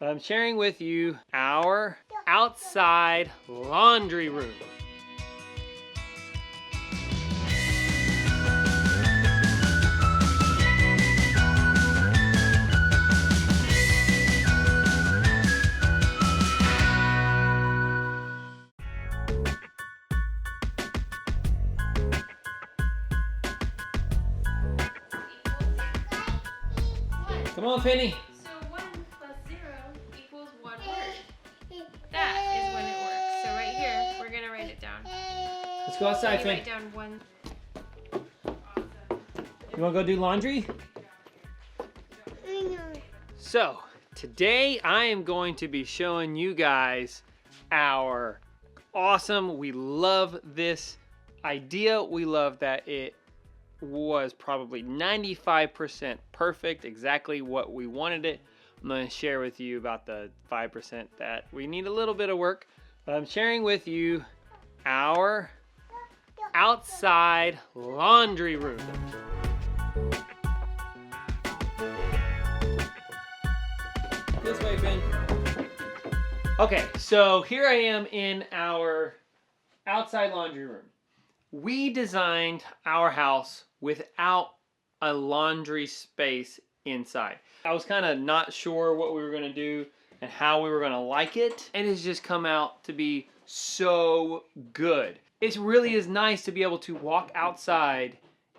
I'm sharing with you our outside laundry room. Come on, Penny. So 1 plus 0 equals 1 word. That is when it works. So right here, we're going to write it down. Let's go outside, Penny. Write down 1. Awesome. You want to go do laundry? So, today I am going to be showing you guys our awesome, we love this idea. We love that it was probably 95% perfect, exactly what we wanted it. I'm going to share with you about the 5% that we need a little bit of work. But I'm sharing with you our outside laundry room. This way, Ben. Okay, so here I am in our outside laundry room. We designed our house without a laundry space inside. I was kind of not sure what we were going to do and how we were going to like it. It has just come out to be so good. It really is nice to be able to walk outside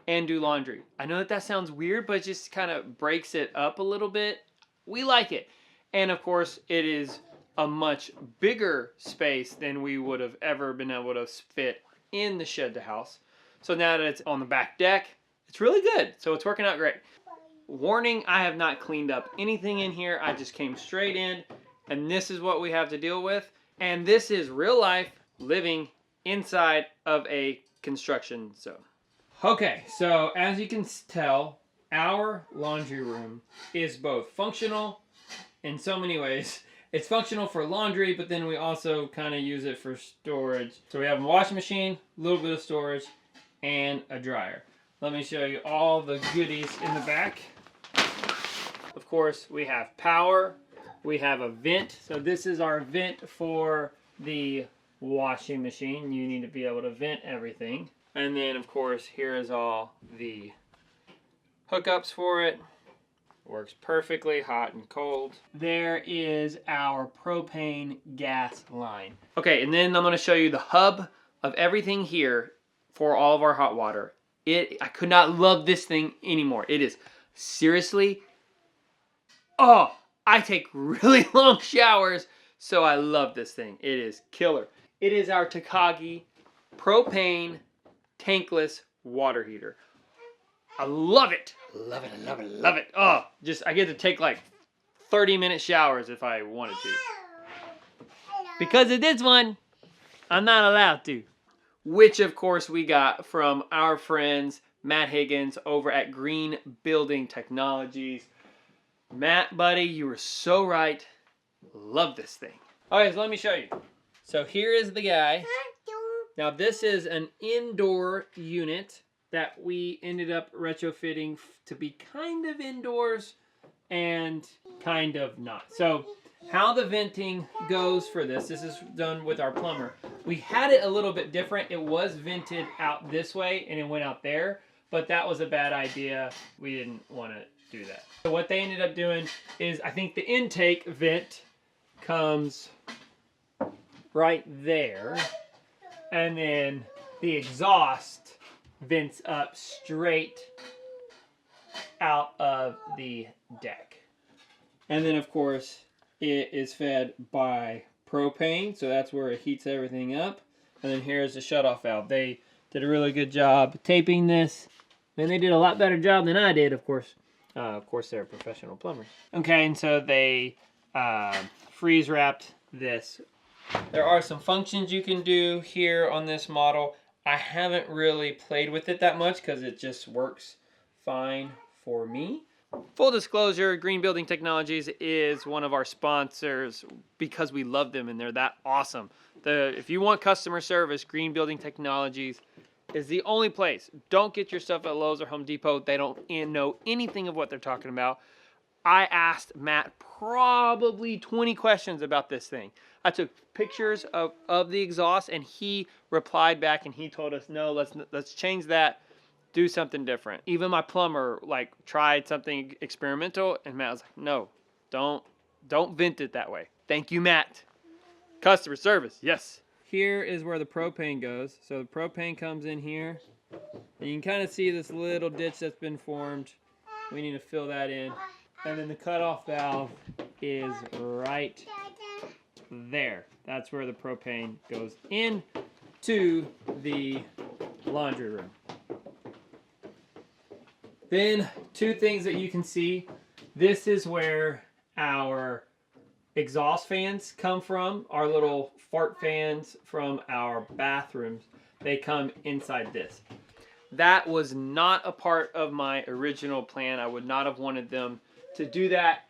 and do laundry. I know that sounds weird, but it just kind of breaks it up a little bit. We like it. And of course, it is a much bigger space than we would have ever been able to fit in the shed to house. So now that it's on the back deck, it's really good. So it's working out great. Warning, I have not cleaned up anything in here. I just came straight in, and this is what we have to deal with. And this is real life living inside of a construction zone. Okay, so as you can tell, our laundry room is both functional in so many ways. It's functional for laundry, but then we also kind of use it for storage. So we have a washing machine, a little bit of storage, and a dryer. Let me show you all the goodies in the back. Of course, we have power. We have a vent. So this is our vent for the washing machine. You need to be able to vent everything. And then, of course, here is all the hookups for it. Works perfectly, hot and cold. There is our propane gas line. Okay, and then I'm going to show you the hub of everything here for all of our hot water. I could not love this thing anymore. It is seriously, oh, I take really long showers, so I love this thing. It is killer. It is our Takagi propane tankless water heater. I love it. Love it, I love it, I love it. Oh, I get to take like 30-minute showers if I wanted to. Because of this one, I'm not allowed to. Which, of course, we got from our friends, Matt Higgins, over at Green Building Technologies. Matt, buddy, you were so right. Love this thing. Okay, so let me show you. So here is the guy. Now, this is an indoor unit that we ended up retrofitting to be kind of indoors and kind of not. So how the venting goes for this is done with our plumber. We had it a little bit different. It was vented out this way and it went out there, but that was a bad idea. We didn't want to do that. So what they ended up doing is, I think the intake vent comes right there, and then the exhaust vents up straight out of the deck. And then, of course, it is fed by propane, so that's where it heats everything up. And then here's the shutoff valve. They did a really good job taping this, and they did a lot better job than I did, of course. Of course, they're professional plumbers. Okay, and so they freeze wrapped this. There are some functions you can do here on this model. I haven't really played with it that much because it just works fine for me. Full disclosure, Green Building Technologies is one of our sponsors because we love them and they're that awesome. If you want customer service, Green Building Technologies is the only place. Don't get your stuff at Lowe's or Home Depot. They don't know anything of what they're talking about. I asked Matt probably 20 questions about this thing. I took pictures of the exhaust, and he replied back, and he told us, no, let's change that, do something different. Even my plumber like tried something experimental, and Matt was like, no, don't vent it that way. Thank you, Matt. Customer service, yes. Here is where the propane goes. So the propane comes in here, and you can kind of see this little ditch that's been formed. We need to fill that in. And then the cutoff valve is right there. That's where the propane goes into the laundry room. Then, two things that you can see. This is where our exhaust fans come from. Our little fart fans from our bathrooms. They come inside this. That was not a part of my original plan. I would not have wanted them to do that.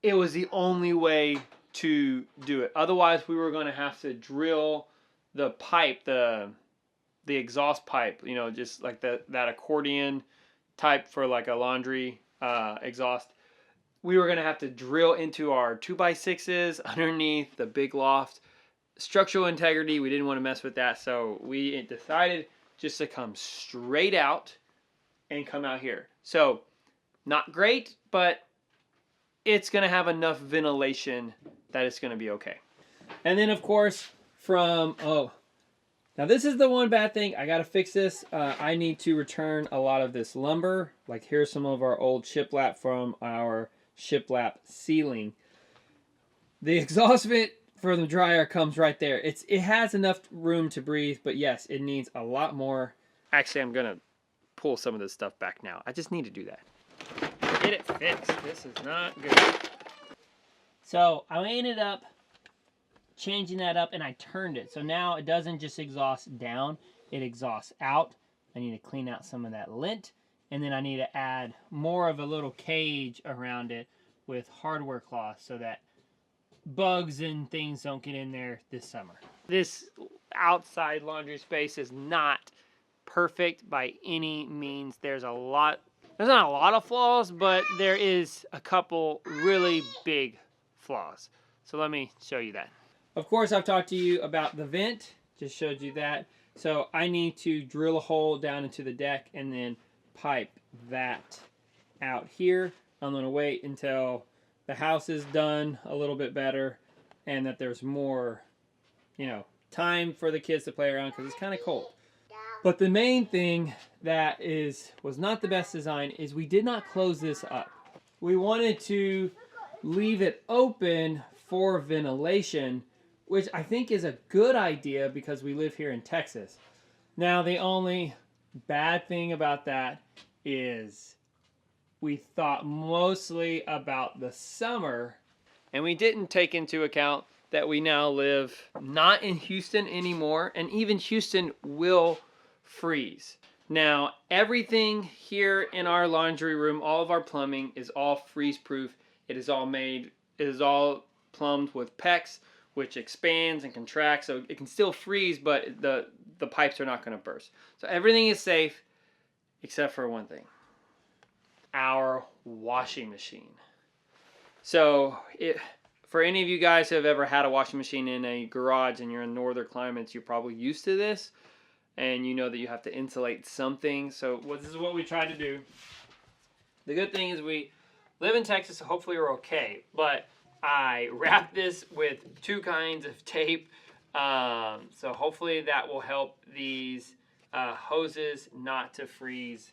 It was the only way to do it. Otherwise, we were going to have to drill the pipe, the exhaust pipe, you know, just like that accordion type for like a laundry exhaust. We were going to have to drill into our 2x6s underneath the big loft. Structural integrity, we didn't want to mess with that, so we decided just to come straight out and come out here. So, not great, but it's going to have enough ventilation that it's going to be okay. And then, of course, now this is the one bad thing. I got to fix this. I need to return a lot of this lumber. Like, here's some of our old shiplap from our shiplap ceiling. The exhaust vent for the dryer comes right there. It has enough room to breathe, but yes, it needs a lot more. Actually, I'm going to pull some of this stuff back now. I just need to do that. Get it fixed. This is not good. So I ended up changing that up, and I turned it. So now it doesn't just exhaust down, it exhausts out. I need to clean out some of that lint, and then I need to add more of a little cage around it with hardware cloth so that bugs and things don't get in there this summer. This outside laundry space is not perfect by any means. There's not a lot of flaws, but there is a couple really big flaws. So let me show you that. Of course, I've talked to you about the vent, just showed you that. So I need to drill a hole down into the deck and then pipe that out here. I'm gonna wait until the house is done a little bit better and that there's more, time for the kids to play around because it's kind of cold. But the main thing that was not the best design is we did not close this up. We wanted to leave it open for ventilation, which I think is a good idea because we live here in Texas. Now, the only bad thing about that is we thought mostly about the summer, and we didn't take into account that we now live not in Houston anymore, and even Houston will freeze. Now, everything here in our laundry room, all of our plumbing is all freeze-proof. It is all plumbed with PEX, which expands and contracts, so it can still freeze, but the pipes are not going to burst. So everything is safe, except for one thing. Our washing machine. So for any of you guys who have ever had a washing machine in a garage and you're in northern climates, you're probably used to this, and you know that you have to insulate something. So this is what we try to do. The good thing is we live in Texas, so hopefully we're okay, but I wrapped this with 2 kinds of tape, so hopefully that will help these hoses not to freeze,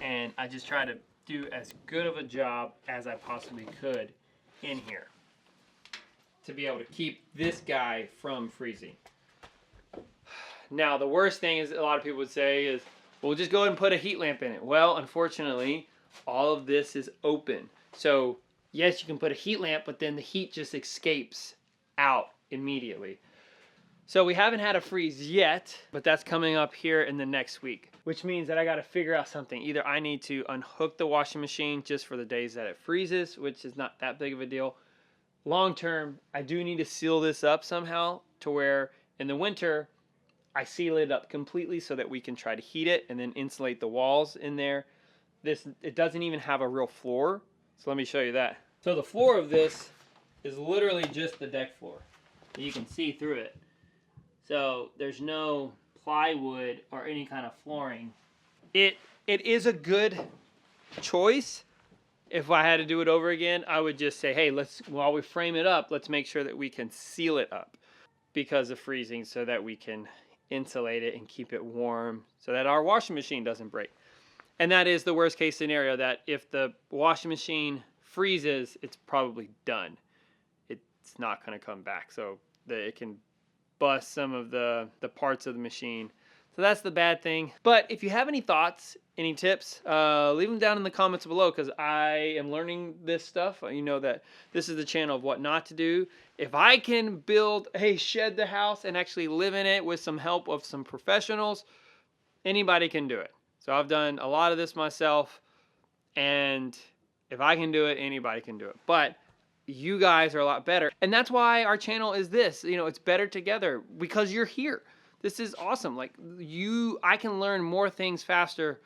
and I just try to do as good of a job as I possibly could in here to be able to keep this guy from freezing. Now, the worst thing is a lot of people would say is, well, just go ahead and put a heat lamp in it. Well, unfortunately, all of this is open. So, yes, you can put a heat lamp, but then the heat just escapes out immediately. So we haven't had a freeze yet, but that's coming up here in the next week, which means that I got to figure out something. Either I need to unhook the washing machine just for the days that it freezes, which is not that big of a deal. Long term, I do need to seal this up somehow to where in the winter, I seal it up completely so that we can try to heat it and then insulate the walls in there. It doesn't even have a real floor, So let me show you that. So the floor of this is literally just the deck floor. You can see through it. So there's no plywood or any kind of flooring. It is a good choice. If I had to do it over again, I would just say, hey, while we frame it up, let's make sure that we can seal it up because of freezing so that we can insulate it and keep it warm so that our washing machine doesn't break. And that is the worst case scenario, that if the washing machine freezes, it's probably done. It's not going to come back. So it can bust some of the parts of the machine. So that's the bad thing. But if you have any thoughts, any tips, leave them down in the comments below, because I am learning this stuff. You know that this is the channel of what not to do. If I can shed the house and actually live in it with some help of some professionals, anybody can do it. So I've done a lot of this myself, and if I can do it, anybody can do it. But you guys are a lot better. And that's why our channel is this. You know, it's better together because you're here. This is awesome. Like I can learn more things faster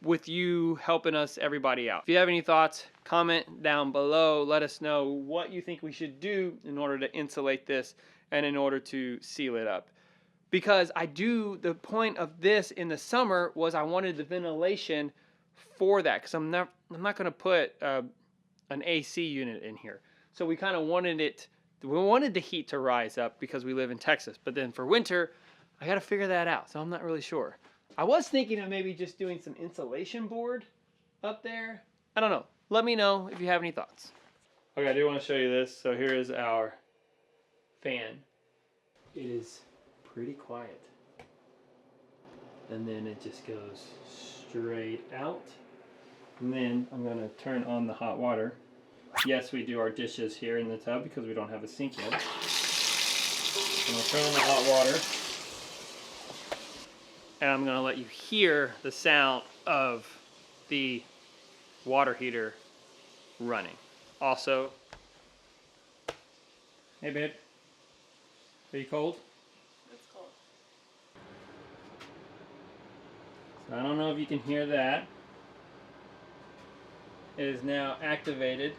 with you helping us, everybody out. If you have any thoughts, comment down below. Let us know what you think we should do in order to insulate this and in order to seal it up. Because the point of this in the summer was I wanted the ventilation for that, because I'm not going to put an AC unit in here. So we kind of wanted the heat to rise up because we live in Texas. But then for winter, I got to figure that out. So I'm not really sure. I was thinking of maybe just doing some insulation board up there. I don't know. Let me know if you have any thoughts. Okay, I do want to show you this. So here is our fan. It is pretty quiet. And then it just goes straight out. And then I'm going to turn on the hot water. Yes, we do our dishes here in the tub because we don't have a sink yet. I'm going to turn on the hot water. And I'm going to let you hear the sound of the water heater running. Also, hey babe, are you cold? It's cold. So I don't know if you can hear that. It is now activated.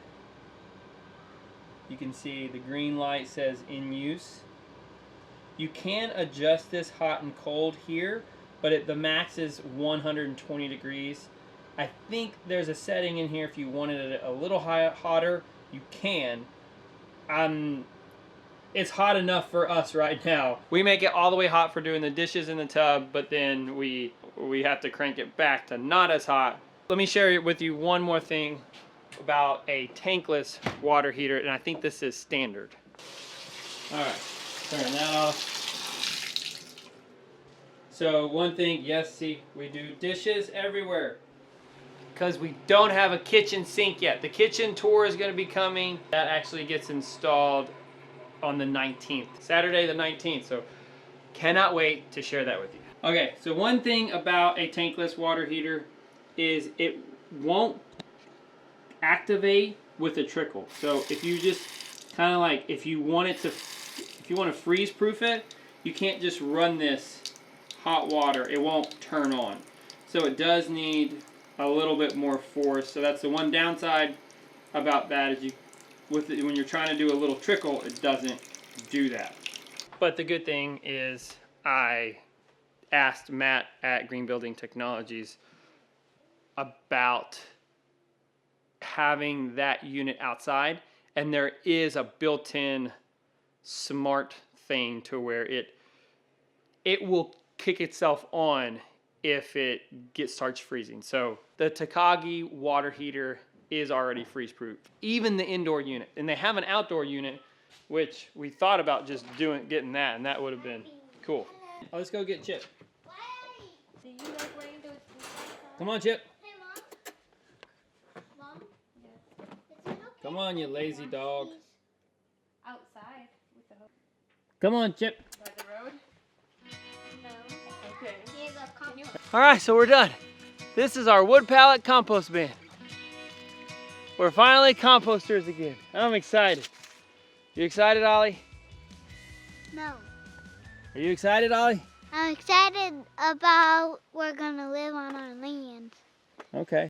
You can see the green light says in use. You can adjust this hot and cold here, but the max is 120 degrees. I think there's a setting in here if you wanted it a little hotter, you can. It's hot enough for us right now. We make it all the way hot for doing the dishes in the tub, but then we have to crank it back to not as hot. Let me share with you one more thing about a tankless water heater, and I think this is standard. All right, turn that off. So one thing, yes, see, we do dishes everywhere because we don't have a kitchen sink yet. The kitchen tour is going to be coming. That actually gets installed on the 19th, Saturday the 19th. So cannot wait to share that with you. Okay, so one thing about a tankless water heater is it won't activate with a trickle. So if you just kind of like, if you want to freeze proof it, you can't just run this hot water. It won't turn on. So it does need a little bit more force. So that's the one downside about that, is when you're trying to do a little trickle, it doesn't do that. But the good thing is I asked Matt at Green Building Technologies about having that unit outside, and there is a built-in smart thing to where it will kick itself on if it starts freezing. So the Takagi water heater is already freeze proof, even the indoor unit. And they have an outdoor unit, which we thought about just getting that, and that would have been cool. Oh, let's go get Chip. Do you like wearing those boots? Come on, Chip. Hey, Mom. Mom? Yeah. Is it okay? Come on, you lazy dog. Outside with the hose. Come on, Chip. By the road? No. Okay. Here's a compost. All right, so we're done. This is our wood pallet compost bin. We're finally composters again. I'm excited. You excited, Ollie? No. Are you excited, Ollie? I'm excited about we're gonna live on our land. Okay.